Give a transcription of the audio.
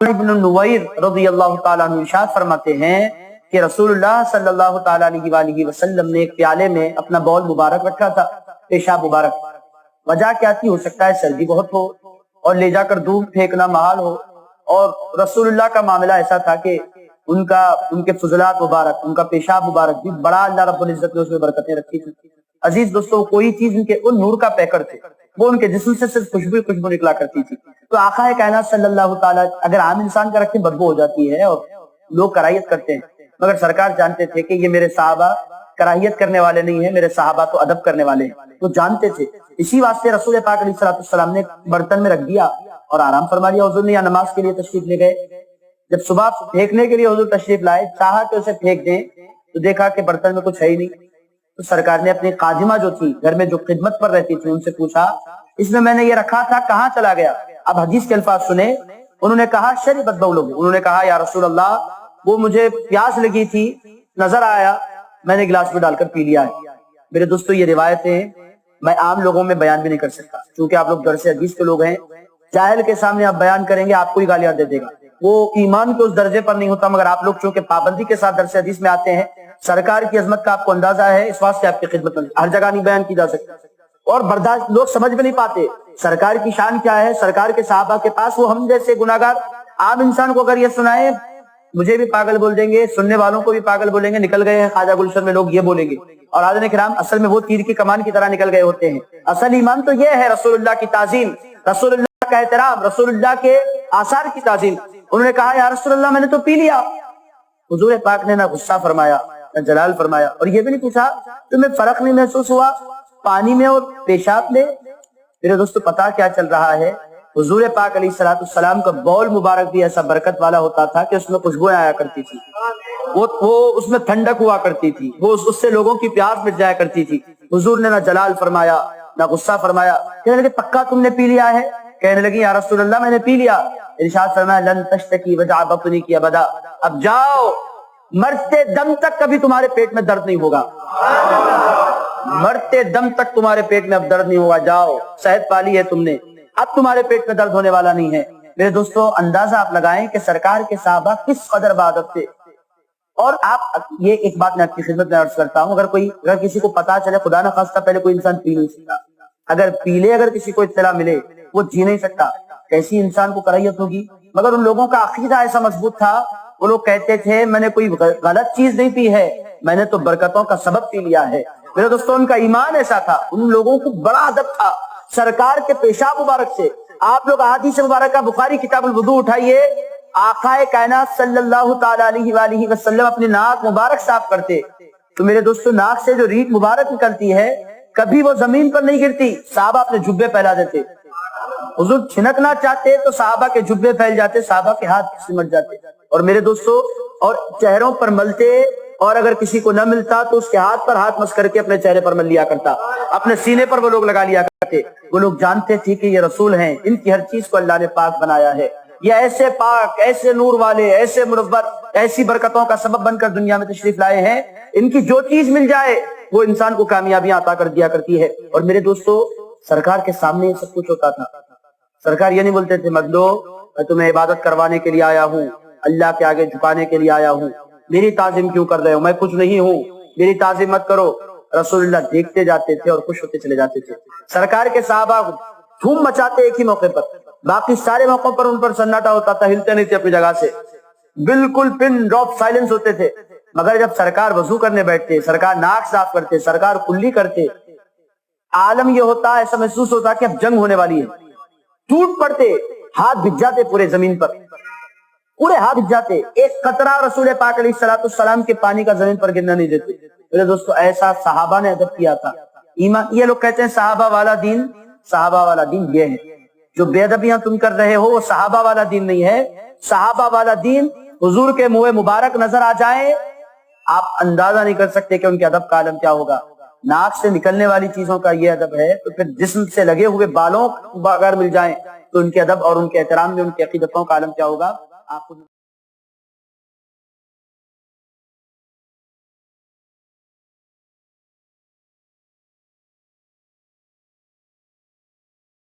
ابن نویر رضی اللہ تعالیٰ عنہ ارشاد فرماتے ہیں کہ رسول اللہ صلی اللہ تعالیٰ علیہ وآلہ وسلم نے ایک پیالے میں اپنا بول مبارک رکھا تھا، پیشاب مبارک۔ وجہ کیا تھی؟ ہو سکتا ہے سردی بہت ہو اور لے جا کر دودھ پھینکنا محال ہو، اور رسول اللہ کا معاملہ ایسا تھا کہ ان کے فضلات مبارک، ان کا پیشاب مبارک بھی بڑا اللہ رب العزت نے اس میں برکتیں رکھی تھی۔ عزیز دوستو، کوئی چیز ان کے ان نور کا پیکر تھے، وہ ان کے جسم سے صرف خوشبو نکلا کرتی تھی۔ تو آقا کائنات صلی اللہ تعالیٰ، اگر عام انسان کا رکھتے بدبو ہو جاتی ہے اور لوگ کراہیت کرتے ہیں، مگر سرکار جانتے تھے کہ یہ میرے صحابہ کراہیت کرنے والے نہیں ہیں، میرے صحابہ تو ادب کرنے والے ہیں، تو جانتے تھے۔ اسی واسطے رسول پاک علیہ السلام نے برتن میں رکھ دیا اور آرام فرما لیا۔ حضور نے یا نماز کے لیے تشریف لے گئے، جب صبح پھینکنے کے لیے حضور تشریف لائے، چاہا کہ اسے پھینک دیں تو دیکھا کہ برتن میں کچھ ہے ہی نہیں۔ تو سرکار نے اپنی خادمہ جو تھی گھر میں، جو خدمت پر رہتی تھی، ان سے پوچھا اس میں نے یہ رکھا تھا، کہاں چلا گیا؟ اب حدیث کے الفاظ سنے، انہوں نے کہا شربت بولو، انہوں نے کہا یا رسول اللہ وہ مجھے پیاس لگی تھی، نظر آیا، میں نے گلاس میں ڈال کر پی لیا ہے۔ میرے دوستو، یہ روایتیں میں عام لوگوں میں بیان بھی نہیں کر سکتا، کیونکہ آپ لوگ درس حدیث کے لوگ ہیں۔ جاہل کے سامنے آپ بیان کریں گے، آپ کو ہی گالیاں دے دے گا، وہ ایمان کے اس درجے پر نہیں ہوتا۔ مگر آپ لوگ چونکہ پابندی کے ساتھ درس حدیث میں آتے ہیں، سرکار کی عظمت کا آپ کو اندازہ ہے، اس واسطے آپ کی خدمت میں ہر جگہ نہیں بیان کی جا سکتی، اور برداشت لوگ سمجھ بھی نہیں پاتے سرکار کی شان کیا ہے، سرکار کے صحابہ کے پاس وہ ہم جیسے گناہگار عام انسان کو اگر یہ سنائے، مجھے بھی پاگل بول دیں گے، سننے والوں کو بھی پاگل بولیں گے، نکل گئے ہیں خواجہ گلشن میں، لوگ یہ بولیں گے۔ اور حاضرین کرام، اصل میں وہ تیر کی کمان کی طرح نکل گئے ہوتے ہیں۔ اصل ایمان تو یہ ہے رسول اللہ کی تعظیم، رسول اللہ کا احترام، رسول اللہ کے آثار کی تعظیم۔ انہوں نے کہا یا رسول اللہ میں نے تو پی لیا۔ حضور پاک نے نہ غصہ فرمایا نہ جلال فرمایا، اور یہ بھی نہیں پوچھا تمہیں فرق نہیں محسوس ہوا پانی میں اور پیشاب میں؟ میرے دوستو، پتا کیا چل رہا ہے؟ حضور پاک علیہ السلام کا بول مبارک بھی ایسا برکت والا ہوتا تھا کہ اس میں خوشبوئیں آیا کرتی تھی، وہ اس میں ٹھنڈک ہوا کرتی تھی، وہ اس سے لوگوں کی پیاس مٹ جایا کرتی تھی۔ حضور نے نہ جلال فرمایا نہ غصہ فرمایا۔ کہنے لگے پکا تم نے پی لیا ہے؟ کہنے لگی یا رسول اللہ میں نے پی لیا۔ ارشاد فرمایا لن تشتکی وجع بطنی کی ابدا، اب جاؤ، مرتے دم تک کبھی تمہارے پیٹ میں درد نہیں ہوگا، مرتے دم تک تمہارے پیٹ میں اب درد نہیں ہوگا، جاؤ، صحت پالی ہے تم نے، اب تمہارے پیٹ میں درد ہونے والا نہیں ہے۔ میرے دوستو، اندازہ آپ لگائیں کہ سرکار کے صحابہ کس قدر بادب تھے۔ اور آپ یہ ایک بات میں آپ کی خدمت میں عرض کرتا ہوں، اگر کسی کو پتا چلے، خدا نہ خواستہ پہلے کوئی انسان پی نہیں سکتا، اگر پی لے، اگر کسی کو اطلاع ملے، وہ جی نہیں سکتا، کیسی انسان کو کراہیت ہوگی۔ مگر ان لوگوں کا عقیدہ ایسا مضبوط تھا، وہ لوگ کہتے تھے میں نے کوئی غلط چیز نہیں پی ہے، میں نے تو برکتوں کا سبب پی لیا ہے۔ میرے دوستوں، ان کا ایمان ایسا تھا، ان لوگوں کو بڑا ادب تھا سرکار کے پیشاب مبارک سے۔ آپ لوگ احادیث مبارکہ بخاری کتاب الوضو اٹھائیے، آقا کائنات صلی اللہ تعالی علیہ وآلہ وسلم اپنے ناک مبارک صاف کرتے، تو میرے دوستو ناک سے جو ریت مبارک نکلتی ہے کبھی وہ زمین پر نہیں گرتی، صحابہ اپنے جبے پھیلا دیتے۔ حضور چھنکنا چاہتے تو صحابہ کے جبے پھیل جاتے، صحابہ کے ہاتھ سمٹ جاتے، اور میرے دوستو اور چہروں پر ملتے، اور اگر کسی کو نہ ملتا تو اس کے ہاتھ پر ہاتھ مس کر کے اپنے چہرے پر مل لیا کرتا، اپنے سینے پر وہ لوگ لگا لیا کرتے۔ وہ لوگ جانتے تھے کہ یہ رسول ہیں، ان کی ہر چیز کو اللہ نے پاک بنایا ہے، یہ ایسے پاک، ایسے نور والے، ایسے منور، ایسی برکتوں کا سبب بن کر دنیا میں تشریف لائے ہیں، ان کی جو چیز مل جائے وہ انسان کو کامیابیاں عطا کر دیا کرتی ہے۔ اور میرے دوستو، سرکار کے سامنے یہ سب کچھ ہوتا تھا، سرکار یہ نہیں بولتے تھے مدلو میں تمہیں عبادت کروانے کے لیے آیا ہوں، اللہ کے آگے جھکانے کے لیے آیا ہوں، میری تعظیم کیوں کر رہے ہو، میں کچھ نہیں ہوں، میری تعظیم مت کرو۔ رسول اللہ دیکھتے جاتے تھے اور خوش ہوتے چلے جاتے تھے۔ سرکار کے صحابہ دھوم مچاتے ایک ہی موقع پر، باقی سارے موقعوں پر ان پر سناٹا ہوتا تھا، ہلتے نہیں تھے اپنی جگہ سے، بالکل پن ڈراپ سائلنس ہوتے تھے۔ مگر جب سرکار وضو کرنے بیٹھتے، سرکار ناک صاف کرتے، سرکار کلی کرتے، عالم یہ ہوتا، ایسا محسوس ہوتا کہ اب جنگ ہونے والی ہے، ٹوٹ پڑتے، ہاتھ بھج جاتے پورے زمین پر، پورے ہاتھ بھج جاتے، ایک قطرہ رسول پاک علیہ السلام کے پانی کا زمین پر گرنا نہیں دیتے۔ میرے دوستو، ایسا صحابہ نے ادب کیا تھا۔ ایمان، یہ لوگ کہتے ہیں صحابہ والا دین، صحابہ والا دین یہ ہے، جو بے ادبیاں تم کر رہے ہو وہ صحابہ والا دین نہیں ہے۔ صحابہ والا دین حضور کے منہ مبارک نظر آ جائے، آپ اندازہ نہیں کر سکتے کہ ان کے ادب کا عالم کیا ہوگا۔ ناک سے نکلنے والی چیزوں کا یہ ادب ہے، تو پھر جسم سے لگے ہوئے بالوں اگر مل جائیں تو ان کے ادب اور ان کے احترام میں ان کی عقیدتوں کا عالم کیا ہوگا۔ آپ